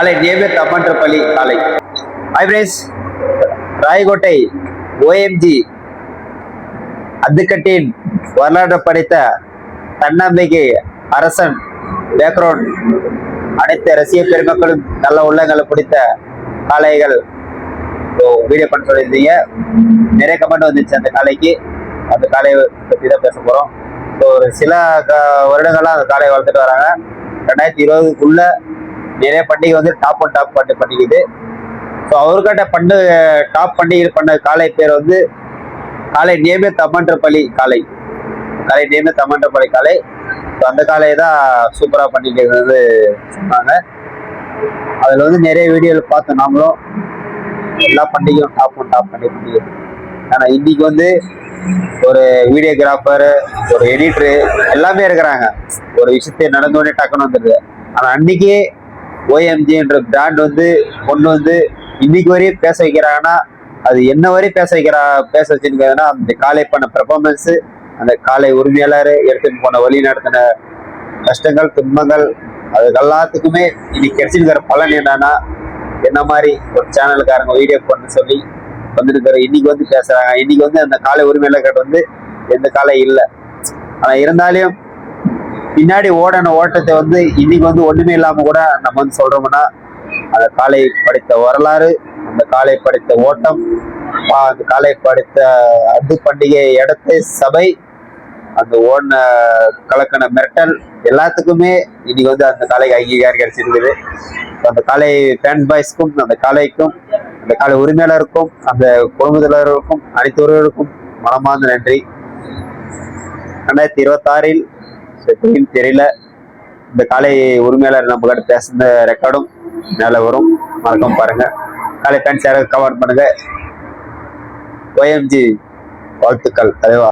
காலை நியமித் அம்மன்றப்பள்ளி காலை. ஹைப்ரேஸ் ராயகோட்டை ஓஎம்ஜி அத்துக்கட்டின் வரலாற்று படைத்த தன்னம்பிக்கை அரசன் பேக்ரவுண்ட் அனைத்து ரசிக பெருமக்களும் நல்ல உள்ளங்களை பிடித்த காளைகள் வீடியோ பண்ண சொல்லியிருந்தீங்க. நிறைய கமெண்ட் வந்துச்சு அந்த காளைக்கு. அந்த காளையை பற்றி தான் பேச போகிறோம். ஸோ ஒரு சில வருடங்கள்லாம் அந்த காளையை வளர்த்துட்டு வராங்க. 2020க்குள்ள நிறைய பண்டிகை வந்து டாப் அண்ட் டாப் பண்டிகைது. ஸோ அவர்கிட்ட டாப் பண்டிகை பண்ண காளை பேர் வந்து காலை நியமித் அம்மன்றப்பள்ளி காளை. காலை நியமித் அம்மன்றப்பள்ளி காளை. ஸோ அந்த காளையை தான் சூப்பராக பண்ணிக்கிறது வந்து சொன்னாங்க. அதில் வந்து நிறைய வீடியோவில் பார்த்தோம். நாமளும் எல்லா பண்டிகையும் டாப் அண்ட் டாப் பண்டிகை. ஆனால் இன்னைக்கு வந்து ஒரு வீடியோகிராஃபர், ஒரு எடிட்டரு எல்லாமே இருக்கிறாங்க. ஒரு விஷயத்தை நடந்தோடனே டக்குன்னு வந்துடுது. ஆனால் அன்னைக்கே ஓஎம்ஜின்ற பிராண்ட் வந்து கொண்டு வந்து இன்னைக்கு வரையும் பேச வைக்கிறாங்கன்னா அது என்ன வரையும் பேச வச்சிருக்காங்கன்னா அந்த காலை பண்ண பெர்ஃபார்மன்ஸு, அந்த காலை உரிமையாளர் எடுத்துட்டு போன வழி நடத்தின கஷ்டங்கள் துன்பங்கள் அதுக்கு எல்லாத்துக்குமே இன்னைக்கு கிடைச்சிருக்கிற பலன் என்னன்னா என்ன மாதிரி ஒரு சேனலுக்காரங்க வீடியோ பண்ண சொல்லி வந்துருக்கிற இன்னைக்கு வந்து பேசுறாங்க. இன்னைக்கு வந்து அந்த காலை உரிமையாளர்கிட்ட வந்து எந்த காலை இல்லை. ஆனா இருந்தாலும் பின்னாடி ஓடன ஓட்டத்தை வந்து இன்னைக்கு வந்து ஒண்ணுமே இல்லாம கூட நம்ம வந்து சொல்றோம்னா அந்த காலை படைத்த வரலாறு, அந்த காலை படைத்த ஓட்டம், அந்த காலை படைத்த அது பண்டிகை இடத்து சபை, அந்த ஓடின கலக்கண மிரட்டல் எல்லாத்துக்குமே இன்னைக்கு வந்து அந்த காலைக்கு அங்கீகாரம் கிடைச்சிருக்குது. அந்த காலை ஃபேன் பாய்ஸ்க்கும், அந்த காலைக்கும், அந்த காலை உரிமையாளருக்கும், அந்த குடும்பத்தினருக்கும், அனைத்து உறவுகளுக்கும் மனமார்ந்த நன்றி. 2026 தெரியல இந்த காலை உரிமையாளர் நம்ம கிட்ட பேசுன ரெக்கார்டும் மேல வரும். மறக்காம பாருங்க. காலை ஃபேன்ஸ் யாராவது கமெண்ட் பண்ணுங்க. OMG வாழ்த்துக்கள். தலைவா.